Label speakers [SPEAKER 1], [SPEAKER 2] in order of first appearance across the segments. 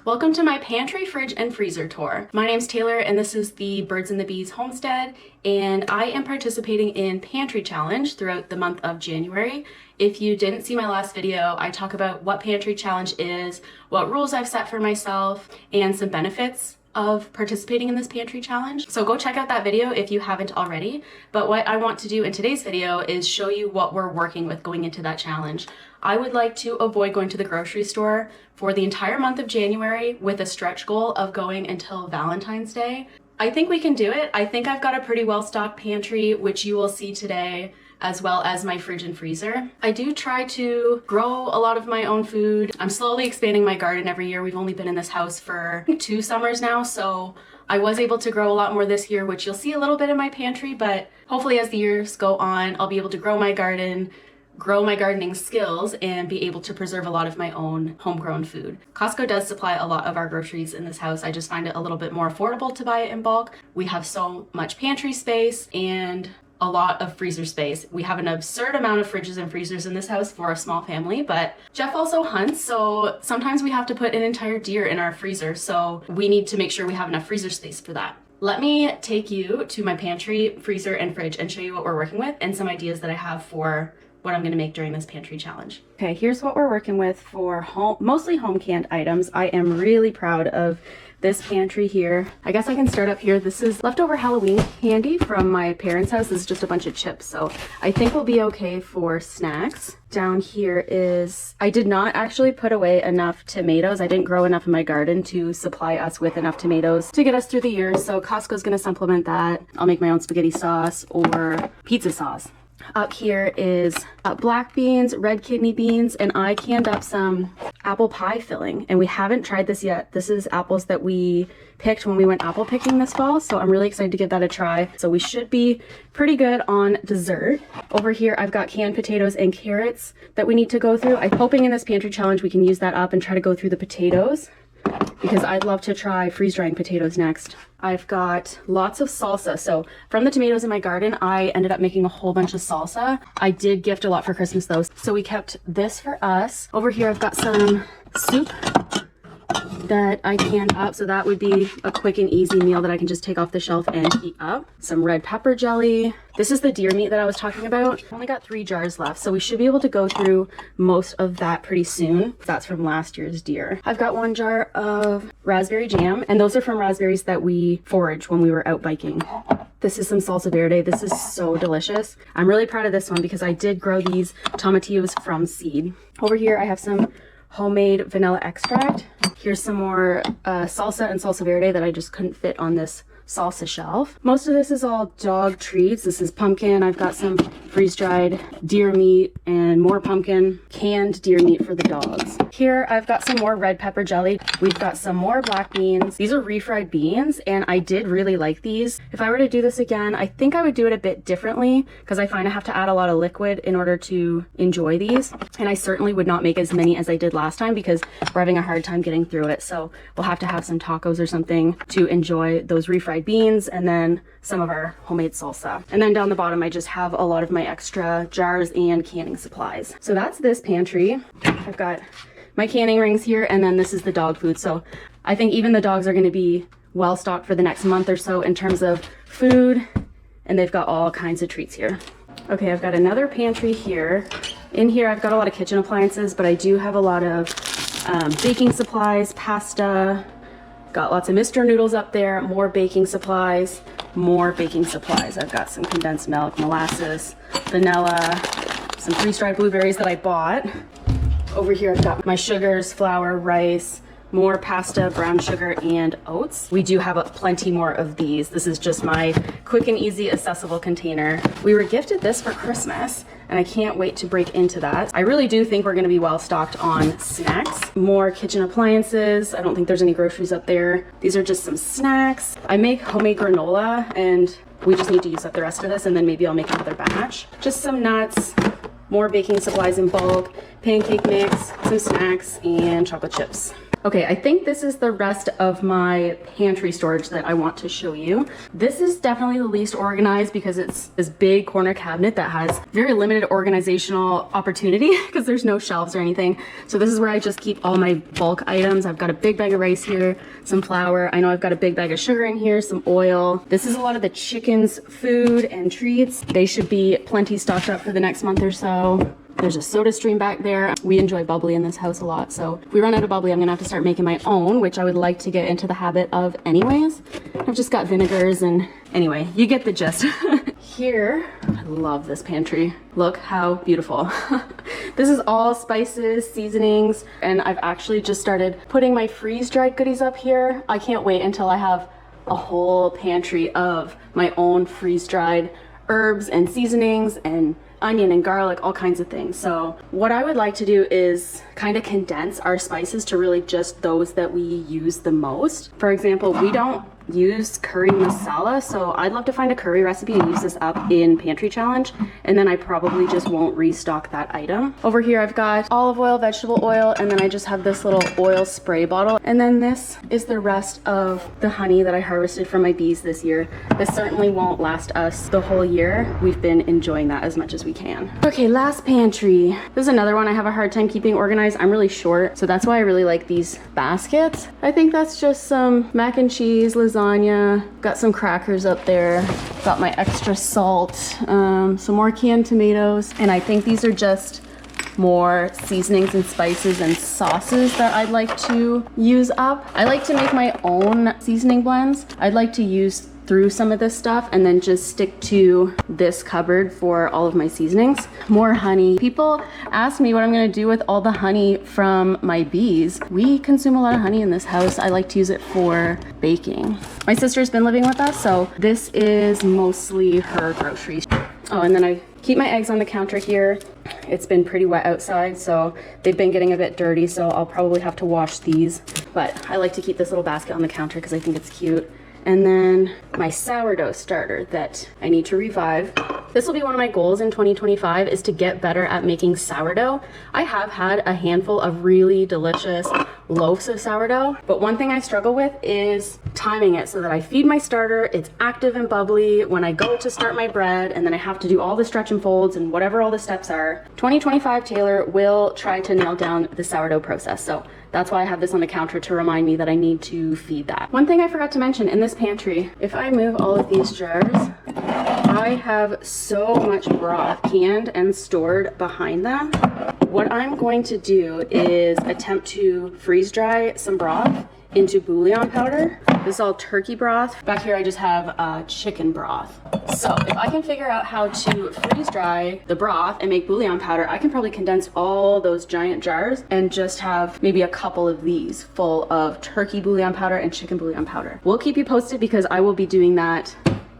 [SPEAKER 1] Welcome to my pantry, fridge, and freezer tour. My name's Taylor and this is the Birds and the Bees Homestead, and I am participating in Pantry Challenge throughout the month of January. If you didn't see my last video, I talk about what Pantry Challenge is, what rules I've set for myself, and some benefits of participating in this pantry challenge. So go check out that video if you haven't already. But what I want to do in today's video is show you what we're working with going into that challenge. I would like to avoid going to the grocery store for the entire month of January with a stretch goal of going until Valentine's Day. I think we can do it. I think I've got a pretty well-stocked pantry, which you will see today, as well as my fridge and freezer. I do try to grow a lot of my own food. I'm slowly expanding my garden every year. We've only been in this house for 2 summers now, so I was able to grow a lot more this year, which you'll see a little bit in my pantry, but hopefully as the years go on, I'll be able to grow my garden, grow my gardening skills, and be able to preserve a lot of my own homegrown food. Costco does supply a lot of our groceries in this house. I just find it a little bit more affordable to buy it in bulk. We have so much pantry space and a lot of freezer space. We have an absurd amount of fridges and freezers in this house for a small family, but Jeff also hunts, so sometimes we have to put an entire deer in our freezer, so we need to make sure we have enough freezer space for that. Let me take you to my pantry, freezer, and fridge and show you what we're working with and some ideas that I have for what I'm gonna make during this pantry challenge. Okay, here's what we're working with for mostly home canned items. I am really proud of this pantry here. I guess I can start up here. This is leftover Halloween candy from my parents' house. This is just a bunch of chips, so I think we'll be okay for snacks. Down here is, I did not actually put away enough tomatoes. I didn't grow enough in my garden to supply us with enough tomatoes to get us through the year, so Costco's gonna supplement that. I'll make my own spaghetti sauce or pizza sauce. Up here is black beans, red kidney beans, and I canned up some apple pie filling, and we haven't tried this yet. This is apples that we picked when we went apple picking this fall, so I'm really excited to give that a try. So we should be pretty good on dessert. Over here I've got canned potatoes and carrots that we need to go through. I'm hoping in this pantry challenge we can use that up and try to go through the potatoes, because I'd love to try freeze-drying potatoes next. I've got lots of salsa. So from the tomatoes in my garden, I ended up making a whole bunch of salsa. I did gift a lot for Christmas though, so we kept this for us. Over here I've got some soup that I canned up, so that would be a quick and easy meal that I can just take off the shelf and heat up. Some red pepper jelly. This is the deer meat that I was talking about. I only got 3 jars left, so we should be able to go through most of that pretty soon. That's from last year's deer. I've got 1 jar of raspberry jam, and those are from raspberries that we foraged when we were out biking. This is some salsa verde. This is so delicious. I'm really proud of this one because I did grow these tomatillos from seed. Over here I have some homemade vanilla extract. Here's some more salsa and salsa verde that I just couldn't fit on this salsa shelf. Most of this is all dog treats. This is pumpkin. I've got some freeze-dried deer meat and more pumpkin, canned deer meat for the dogs. Here I've got some more red pepper jelly. We've got some more black beans. These are refried beans, and I did really like these. If I were to do this again, I think I would do it a bit differently because I find I have to add a lot of liquid in order to enjoy these. And I certainly would not make as many as I did last time because we're having a hard time getting through it. So we'll have to have some tacos or something to enjoy those refried beans and then some of our homemade salsa. And then down the bottom I just have a lot of my extra jars and canning supplies. So that's this pantry. I've got my canning rings here, and then this is the dog food. So I think even the dogs are going to be well stocked for the next month or so in terms of food, and they've got all kinds of treats here. Okay, I've got another pantry here. In here I've got a lot of kitchen appliances, but I do have a lot of baking supplies, pasta. Got lots of Mr. Noodles up there, more baking supplies, more baking supplies. I've got some condensed milk, molasses, vanilla, some freeze-dried blueberries that I bought. Over here I've got my sugars, flour, rice, more pasta, brown sugar, and oats. We do have plenty more of these. This is just my quick and easy accessible container. We were gifted this for Christmas, and I can't wait to break into that. I really do think we're gonna be well stocked on snacks. More kitchen appliances. I don't think there's any groceries up there. These are just some snacks. I make homemade granola, and we just need to use up the rest of this, and then maybe I'll make another batch. Just some nuts, more baking supplies in bulk, pancake mix, some snacks, and chocolate chips. Okay, I think this is the rest of my pantry storage that I want to show you. This is definitely the least organized because it's this big corner cabinet that has very limited organizational opportunity because there's no shelves or anything. So this is where I just keep all my bulk items. I've got a big bag of rice here, some flour. I know I've got a big bag of sugar in here, some oil. This is a lot of the chicken's food and treats. They should be plenty stocked up for the next month or so. There's a soda stream back there. We enjoy bubbly in this house a lot, so if we run out of bubbly, I'm gonna have to start making my own, which I would like to get into the habit of anyways. I've just got vinegars and anyway, you get the gist. Here, I love this pantry. Look how beautiful. This is all spices, seasonings, and I've actually just started putting my freeze-dried goodies up here. I can't wait until I have a whole pantry of my own freeze-dried herbs and seasonings and onion and garlic, all kinds of things. So what I would like to do is kind of condense our spices to really just those that we use the most. For example, we don't use curry masala, so I'd love to find a curry recipe and use this up in Pantry Challenge, and then I probably just won't restock that item. Over here I've got olive oil, vegetable oil, and then I just have this little oil spray bottle, and then this is the rest of the honey that I harvested from my bees this year. This certainly won't last us the whole year. We've been enjoying that as much as we can. Okay, last pantry. This is another one I have a hard time keeping organized. I'm really short, so that's why I really like these baskets. I think that's just some mac and cheese, lasagna, got some crackers up there, got my extra salt, some more canned tomatoes, and I think these are just more seasonings and spices and sauces that I'd like to use up. I like to make my own seasoning blends. I'd like to use through some of this stuff and then just stick to this cupboard for all of my seasonings. More honey. People ask me what I'm gonna do with all the honey from my bees. We consume a lot of honey in this house. I like to use it for baking. My sister's been living with us, so this is mostly her groceries. Oh, and then I keep my eggs on the counter here. It's been pretty wet outside, so they've been getting a bit dirty, so I'll probably have to wash these. But I like to keep this little basket on the counter because I think it's cute. And then my sourdough starter that I need to revive. This will be one of my goals in 2025 is to get better at making sourdough. I have had a handful of really delicious loaves of sourdough, but one thing I struggle with is timing it so that I feed my starter, it's active and bubbly when I go to start my bread, and then I have to do all the stretch and folds and whatever all the steps are. 2025 Taylor will try to nail down the sourdough process. So that's why I have this on the counter to remind me that I need to feed that. One thing I forgot to mention in this pantry, if I move all of these jars, I have so much broth canned and stored behind them. What I'm going to do is attempt to freeze dry some broth into bouillon powder. This is all turkey broth. Back here I just have chicken broth. So if I can figure out how to freeze dry the broth and make bouillon powder, I can probably condense all those giant jars and just have maybe a couple of these full of turkey bouillon powder and chicken bouillon powder. We'll keep you posted because I will be doing that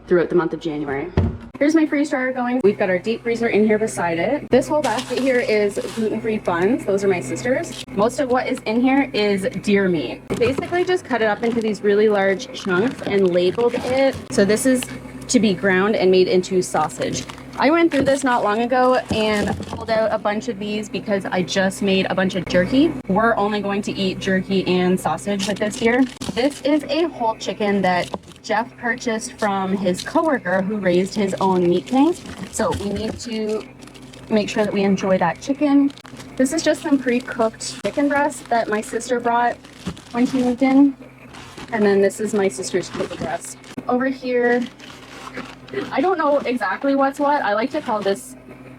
[SPEAKER 1] throughout the month of January. Here's my freeze dryer going. We've got our deep freezer in here beside it. This whole basket here is gluten-free buns. Those are my sister's. Most of what is in here is deer meat. Basically just cut it up into these really large chunks and labeled it. So this is to be ground and made into sausage. I went through this not long ago and pulled out a bunch of these because I just made a bunch of jerky. We're only going to eat jerky and sausage with this here. This is a whole chicken that Jeff purchased from his coworker who raised his own meat things. So we need to make sure that we enjoy that chicken. This is just some pre-cooked chicken breast that my sister brought when she moved in. And then this is my sister's chicken breast. Over here, I don't know exactly what's what. I like to call this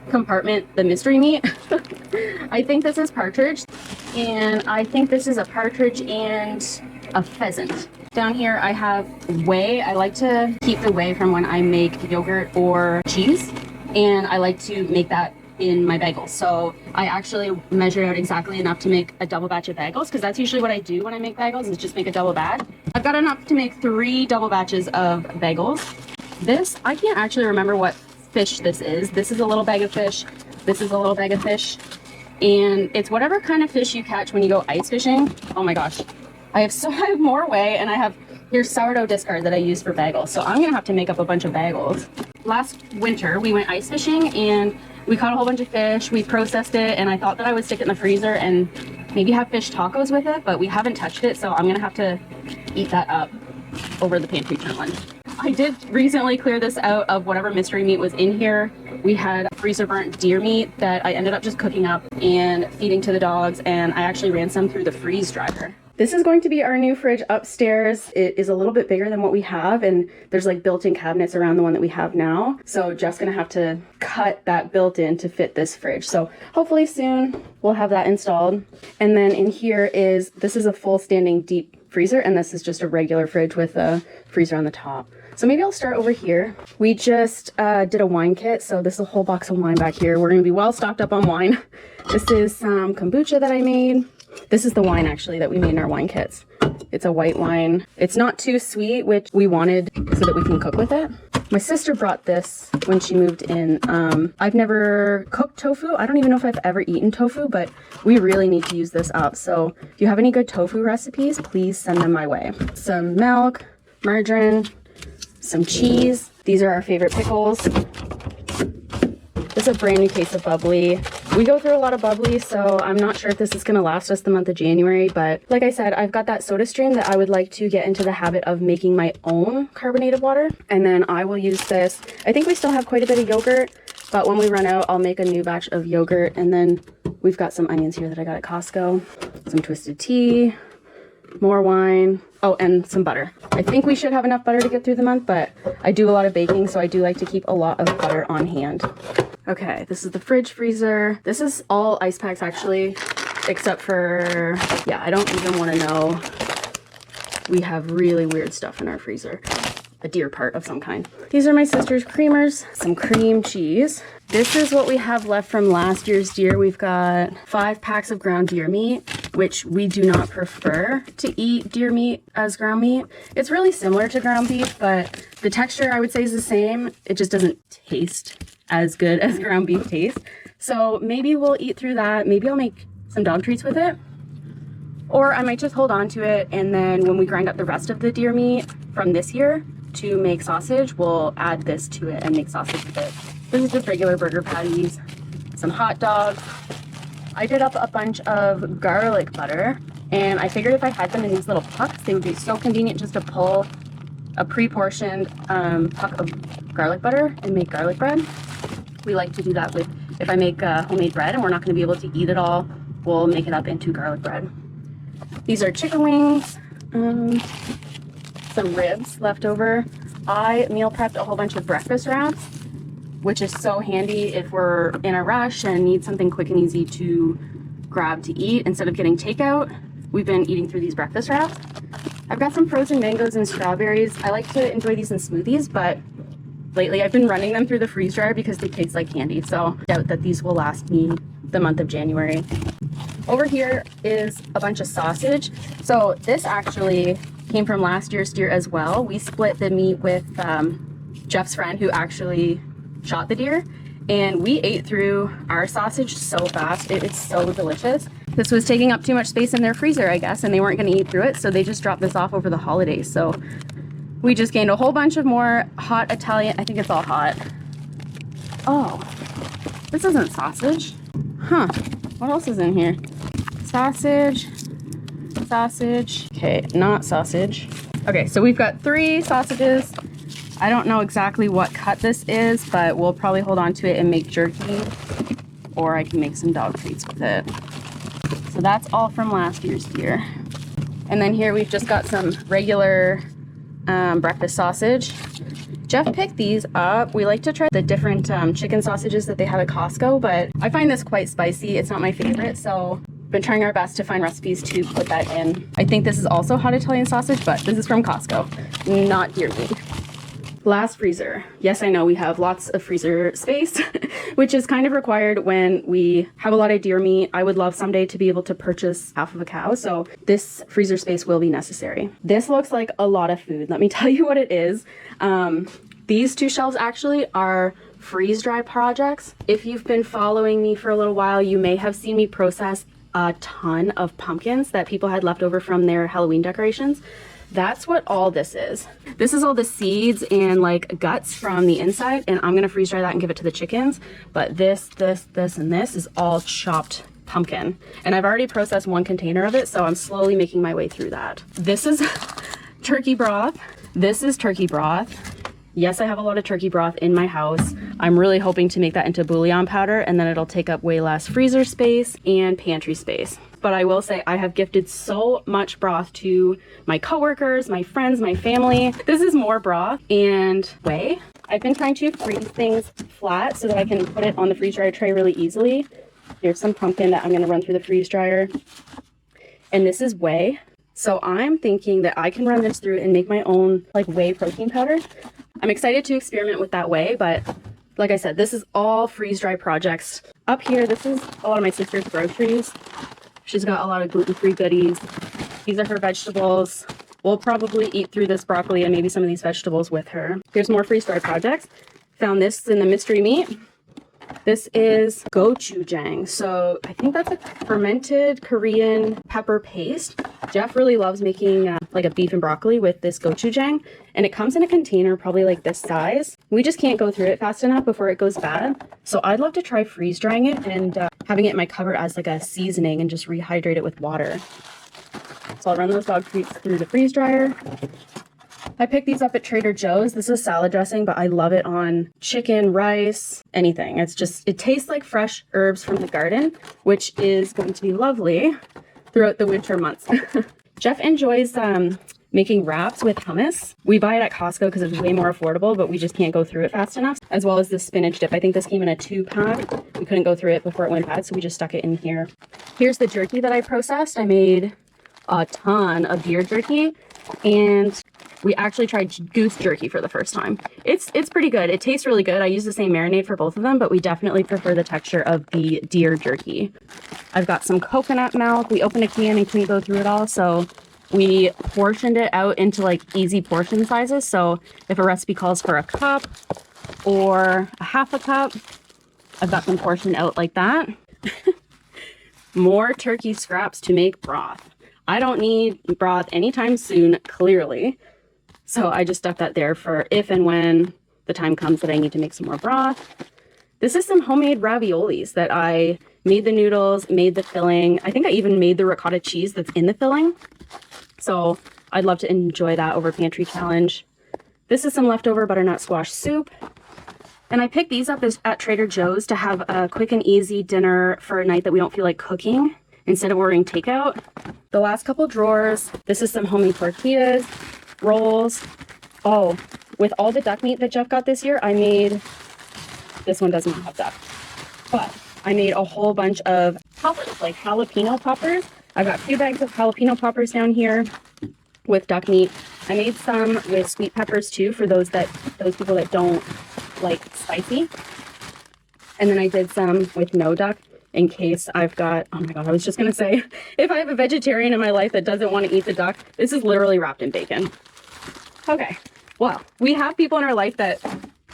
[SPEAKER 1] compartment the mystery meat. I think this is partridge, and I think this is a partridge and a pheasant. Down here I have whey. I like to keep the whey from when I make yogurt or cheese, and I like to make that in my bagels. So I actually measured out exactly enough to make a double batch of bagels, because that's usually what I do when I make bagels, is just make a double batch. I've got enough to make 3 double batches of bagels. This, I can't actually remember what fish this is. This is a little bag of fish. This is a little bag of fish. And it's whatever kind of fish you catch when you go ice fishing. Oh my gosh. I have more whey, and I have here's sourdough discard that I use for bagels. So I'm gonna have to make up a bunch of bagels. Last winter, we went ice fishing and we caught a whole bunch of fish. We processed it, and I thought that I would stick it in the freezer and maybe have fish tacos with it, but we haven't touched it, so I'm gonna have to eat that up over the pantry challenge. I did recently clear this out of whatever mystery meat was in here. We had freezer burnt deer meat that I ended up just cooking up and feeding to the dogs, and I actually ran some through the freeze dryer. This is going to be our new fridge upstairs. It is a little bit bigger than what we have, and there's like built-in cabinets around the one that we have now. So Jeff's gonna have to cut that built-in to fit this fridge. So hopefully soon we'll have that installed. And then in here this is a full standing deep freezer, and this is just a regular fridge with a freezer on the top. So maybe I'll start over here. We just did a wine kit, so this is a whole box of wine back here. We're gonna be well stocked up on wine. This is some kombucha that I made. This is the wine actually that we made in our wine kits. It's a white wine. It's not too sweet, which we wanted so that we can cook with it. My sister brought this when she moved in. I've never cooked tofu. I don't even know if I've ever eaten tofu, but we really need to use this up. So if you have any good tofu recipes, please send them my way. Some milk, margarine, some cheese. These are our favorite pickles. This is a brand new case of bubbly. We go through a lot of bubbly, so I'm not sure if this is going to last us the month of January, but like I said, I've got that soda stream that I would like to get into the habit of making my own carbonated water, and then I will use this. I think we still have quite a bit of yogurt, but when we run out, I'll make a new batch of yogurt, and then we've got some onions here that I got at Costco, some twisted tea, more wine, oh, and some butter. I think we should have enough butter to get through the month, but I do a lot of baking, so I do like to keep a lot of butter on hand. Okay, this is the fridge freezer. This is all ice packs actually, except for, yeah, I don't even want to know. We have really weird stuff in our freezer. A deer part of some kind. These are my sister's creamers, some cream cheese. This is what we have left from last year's deer. We've got 5 packs of ground deer meat, which we do not prefer to eat deer meat as ground meat. It's really similar to ground beef, but the texture I would say is the same. It just doesn't taste as good as ground beef tastes. So maybe we'll eat through that. Maybe I'll make some dog treats with it. Or I might just hold on to it, and then when we grind up the rest of the deer meat from this year to make sausage, we'll add this to it and make sausage with it. This is just regular burger patties, some hot dogs. I did up a bunch of garlic butter, and I figured if I had them in these little pucks, they would be so convenient just to pull a pre-portioned puck of garlic butter and make garlic bread. We like to do that with, if I make homemade bread and we're not going to be able to eat it all, we'll make it up into garlic bread. These are chicken wings, some ribs left over. I meal prepped a whole bunch of breakfast wraps, which is so handy if we're in a rush and need something quick and easy to grab to eat instead of getting takeout. We've been eating through these breakfast wraps. I've got some frozen mangoes and strawberries. I like to enjoy these in smoothies, but lately I've been running them through the freeze dryer because they taste like candy, so I doubt that these will last me the month of January. Over here is a bunch of sausage. So this actually came from last year's deer as well. We split the meat with Jeff's friend who actually shot the deer, and we ate through our sausage so fast. It's so delicious. This was taking up too much space in their freezer, I guess, and they weren't going to eat through it, so they just dropped this off over the holidays. So we just gained a whole bunch of more hot Italian, I think it's all hot. Oh, this isn't sausage. Huh, what else is in here? Sausage, sausage, okay, not sausage. Okay, so we've got 3 sausages. I don't know exactly what cut this is, but we'll probably hold on to it and make jerky, or I can make some dog treats with it. So that's all from last year's deer. And then here we've just got some regular breakfast sausage. Jeff picked these up. We like to try the different chicken sausages that they have at Costco, but I find this quite spicy. It's not my favorite, so been trying our best to find recipes to put that in. I think this is also hot Italian sausage, but this is from Costco, not deer meat. Last freezer. Yes, I know we have lots of freezer space, which is kind of required when we have a lot of deer meat. I would love someday to be able to purchase half of a cow, so this freezer space will be necessary. This looks like a lot of food. Let me tell you what it is. These 2 shelves actually are freeze dry projects. If you've been following me for a little while, you may have seen me process a ton of pumpkins that people had left over from their Halloween decorations. That's what all this is. This is all the seeds and like guts from the inside, and I'm gonna freeze dry that and give it to the chickens. But this, and this is all chopped pumpkin. And I've already processed 1 container of it, so I'm slowly making my way through that. This is turkey broth. This is turkey broth. Yes, I have a lot of turkey broth in my house. I'm really hoping to make that into bouillon powder, and then it'll take up way less freezer space and pantry space. But I will say I have gifted so much broth to my coworkers, my friends, my family. This is more broth and whey. I've been trying to freeze things flat so that I can put it on the freeze dryer tray really easily. Here's some pumpkin that I'm gonna run through the freeze dryer. And this is whey. So I'm thinking that I can run this through and make my own like whey protein powder. I'm excited to experiment with that whey, but like I said, this is all freeze dry projects. Up here, this is a lot of my sister's groceries. She's got a lot of gluten-free goodies. These are her vegetables. We'll probably eat through this broccoli and maybe some of these vegetables with her. Here's more freeze dry projects. Found this in the mystery meat. This is gochujang. So I think that's a fermented Korean pepper paste. Jeff really loves making like a beef and broccoli with this gochujang, and it comes in a container probably like this size. We just can't go through it fast enough before it goes bad. So I'd love to try freeze drying it and having it in my cupboard as like a seasoning and just rehydrate it with water. So I'll run those dog treats through the freeze dryer. I picked these up at Trader Joe's. This is salad dressing, but I love it on chicken, rice, anything. It's just, it tastes like fresh herbs from the garden, which is going to be lovely throughout the winter months. Jeff enjoys making wraps with hummus. We buy it at Costco because it's way more affordable, but we just can't go through it fast enough. As well as the spinach dip. I think this came in a 2-pack. We couldn't go through it before it went bad, so we just stuck it in here. Here's the jerky that I processed. I made a ton of deer jerky, and we actually tried goose jerky for the first time. It's pretty good. It tastes really good. I use the same marinade for both of them, but we definitely prefer the texture of the deer jerky. I've got some coconut milk. We opened a can and couldn't go through it all, so we portioned it out into like easy portion sizes. So if a recipe calls for a cup or a half a cup, I've got them portioned out like that. More turkey scraps to make broth. I don't need broth anytime soon, clearly. So I just stuck that there for if and when the time comes that I need to make some more broth. This is some homemade raviolis that I made the noodles, made the filling. I think I even made the ricotta cheese that's in the filling. So I'd love to enjoy that over Pantry Challenge. This is some leftover butternut squash soup. And I picked these up at Trader Joe's to have a quick and easy dinner for a night that we don't feel like cooking instead of ordering takeout. The last couple drawers, this is some homemade tortillas, rolls. Oh, with all the duck meat that Jeff got this year, I made, this one does not have duck, but I made a whole bunch of poppers, like jalapeno poppers. I got 2 bags of jalapeno poppers down here with duck meat. I made some with sweet peppers too for those people that don't like spicy. And then I did some with no duck in case I've got, oh my God, I was just gonna say, if I have a vegetarian in my life that doesn't want to eat the duck, this is literally wrapped in bacon. Okay, well, we have people in our life that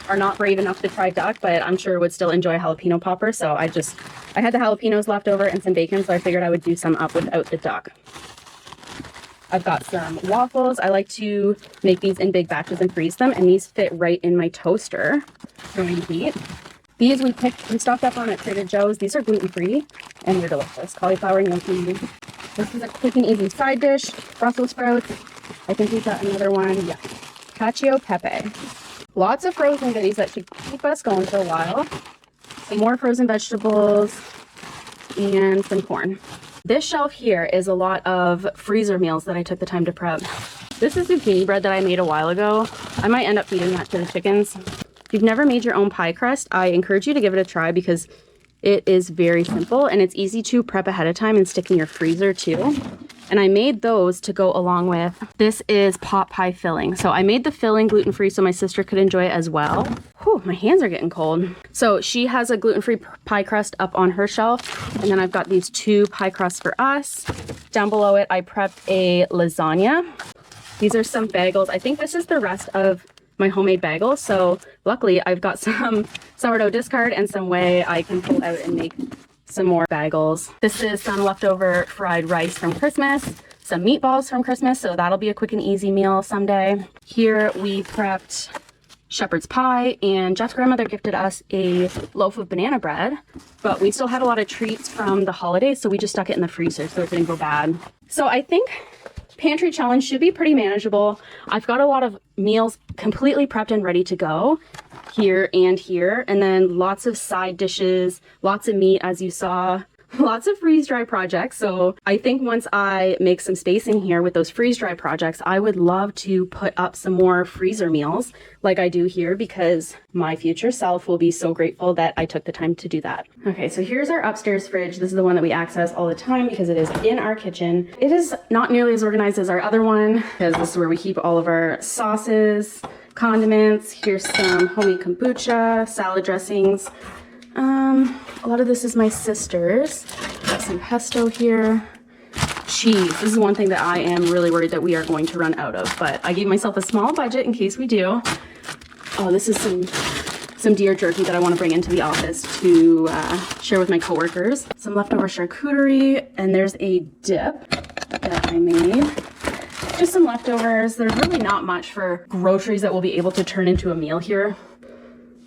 [SPEAKER 1] are not brave enough to try duck, but I'm sure would still enjoy jalapeno popper. So I had the jalapenos left over and some bacon, so I figured I would do some up without the duck. I've got some waffles. I like to make these in big batches and freeze them, and these fit right in my toaster during heat. These we stocked up on at Trader Joe's. These are gluten-free and they're delicious. Cauliflower gnocchi. This is a quick and easy side dish. Brussels sprouts. I think we've got another one. Yeah. Cacio pepe. Lots of frozen goodies that should keep us going for a while. Some more frozen vegetables and some corn. This shelf here is a lot of freezer meals that I took the time to prep. This is zucchini bread that I made a while ago. I might end up feeding that to the chickens. If you've never made your own pie crust, I encourage you to give it a try because it is very simple and it's easy to prep ahead of time and stick in your freezer too. And I made those to go along with, this is pot pie filling. So I made the filling gluten-free so my sister could enjoy it as well. Whew, my hands are getting cold. So she has a gluten-free pie crust up on her shelf. And then I've got these 2 pie crusts for us. Down below it, I prepped a lasagna. These are some bagels. I think this is the rest of my homemade bagels. So luckily I've got some sourdough discard and some whey I can pull out and make some more bagels. This is some leftover fried rice from Christmas, some meatballs from Christmas, so that'll be a quick and easy meal someday. Here we prepped shepherd's pie, and Jeff's grandmother gifted us a loaf of banana bread, but we still had a lot of treats from the holidays, so we just stuck it in the freezer so it didn't go bad. So I think pantry challenge should be pretty manageable. I've got a lot of meals completely prepped and ready to go here, and then lots of side dishes, lots of meat as you saw. Lots of freeze-dry projects. So I think once I make some space in here with those freeze-dry projects, I would love to put up some more freezer meals like I do here, because my future self will be so grateful that I took the time to do that. Okay, so here's our upstairs fridge. This is the one that we access all the time because it is in our kitchen. It is not nearly as organized as our other one because this is where we keep all of our sauces, condiments. Here's some homemade kombucha, salad dressings. A lot of this is my sister's. Got some pesto here. Cheese. This is one thing that I am really worried that we are going to run out of, but I gave myself a small budget in case we do. Oh, this is some deer jerky that I want to bring into the office to share with my coworkers. Some leftover charcuterie, and there's a dip that I made. Just some leftovers. There's really not much for groceries that we'll be able to turn into a meal here,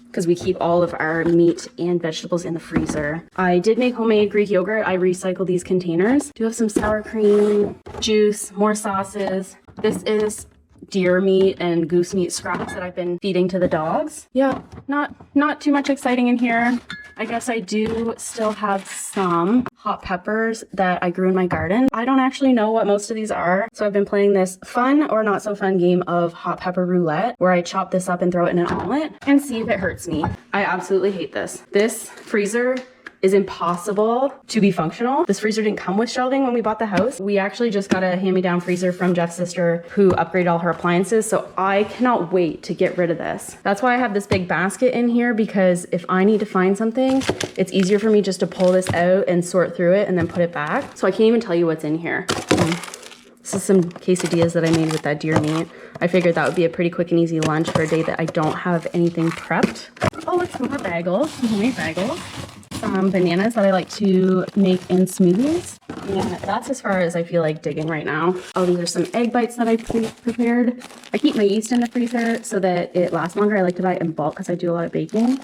[SPEAKER 1] because we keep all of our meat and vegetables in the freezer. I did make homemade Greek yogurt. I recycle these containers. Do have some sour cream, juice, more sauces. This is deer meat and goose meat scraps that I've been feeding to the dogs. Yeah, not too much exciting in here. I guess I do still have some hot peppers that I grew in my garden. I don't actually know what most of these are, so I've been playing this fun or not so fun game of hot pepper roulette, where I chop this up and throw it in an omelet and see if it hurts me. I absolutely hate this. This freezer is impossible to be functional. This freezer didn't come with shelving when we bought the house. We actually just got a hand-me-down freezer from Jeff's sister who upgraded all her appliances, so I cannot wait to get rid of this. That's why I have this big basket in here, because if I need to find something, it's easier for me just to pull this out and sort through it and then put it back. So I can't even tell you what's in here. This is some quesadillas that I made with that deer meat. I figured that would be a pretty quick and easy lunch for a day that I don't have anything prepped. Oh, look, some more bagels, some homemade bagels. Bananas that I like to make in smoothies. And that's as far as I feel like digging right now. Oh, these are some egg bites that I prepared. I keep my yeast in the freezer so that it lasts longer. I like to buy it in bulk because I do a lot of baking.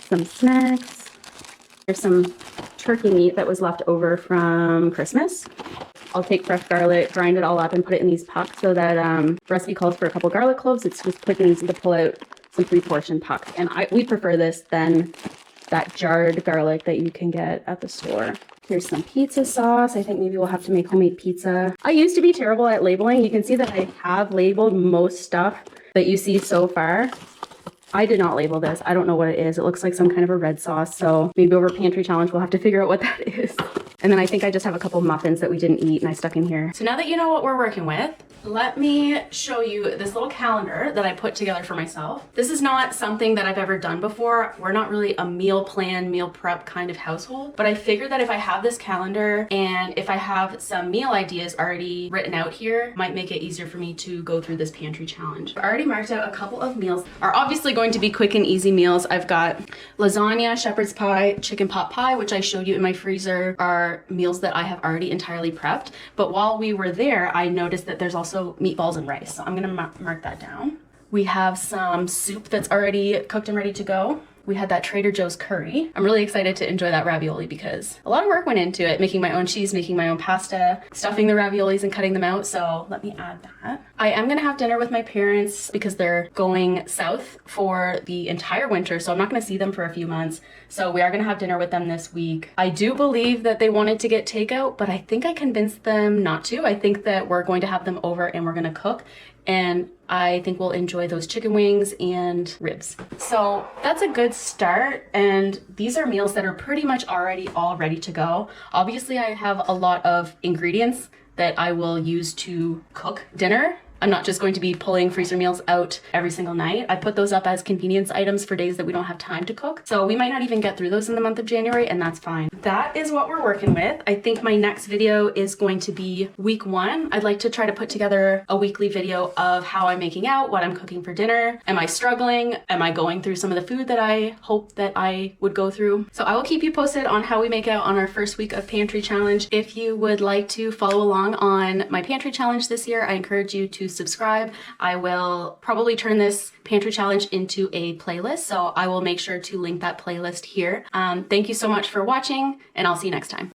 [SPEAKER 1] Some snacks. There's some turkey meat that was left over from Christmas. I'll take fresh garlic, grind it all up, and put it in these pucks so that the recipe calls for a couple garlic cloves. It's just quick and easy to pull out some pre-portioned pucks. And we prefer this than that jarred garlic that you can get at the store. Here's some pizza sauce. I think maybe we'll have to make homemade pizza. I used to be terrible at labeling. You can see that I have labeled most stuff that you see so far. I did not label this. I don't know what it is. It looks like some kind of a red sauce. So maybe over Pantry Challenge, we'll have to figure out what that is. And then I think I just have a couple muffins that we didn't eat and I stuck in here. So now that you know what we're working with, let me show you this little calendar that I put together for myself. This is not something that I've ever done before. We're not really a meal plan, meal prep kind of household, but I figured that if I have this calendar and if I have some meal ideas already written out here, it might make it easier for me to go through this pantry challenge. I already marked out a couple of meals. Are obviously going to be quick and easy meals. I've got lasagna, shepherd's pie, chicken pot pie, which I showed you in my freezer, are meals that I have already entirely prepped. But while we were there, I noticed that there's also meatballs and rice. So I'm gonna mark that down. We have some soup that's already cooked and ready to go. We had that Trader Joe's curry. I'm really excited to enjoy that ravioli because a lot of work went into it, making my own cheese, making my own pasta, stuffing the raviolis and cutting them out. So let me add that. I am gonna have dinner with my parents because they're going south for the entire winter. So I'm not gonna see them for a few months. So we are gonna have dinner with them this week. I do believe that they wanted to get takeout, but I think I convinced them not to. I think that we're going to have them over and we're gonna cook. And I think we'll enjoy those chicken wings and ribs. So that's a good start. And these are meals that are pretty much already all ready to go. Obviously, I have a lot of ingredients that I will use to cook dinner. I'm not just going to be pulling freezer meals out every single night. I put those up as convenience items for days that we don't have time to cook. So we might not even get through those in the month of January, and that's fine. That is what we're working with. I think my next video is going to be week 1. I'd like to try to put together a weekly video of how I'm making out, what I'm cooking for dinner. Am I struggling? Am I going through some of the food that I hope that I would go through? So I will keep you posted on how we make out on our first week of Pantry Challenge. If you would like to follow along on my Pantry Challenge this year, I encourage you to subscribe. I will probably turn this pantry challenge into a playlist, so I will make sure to link that playlist here. Thank you so much for watching, and I'll see you next time.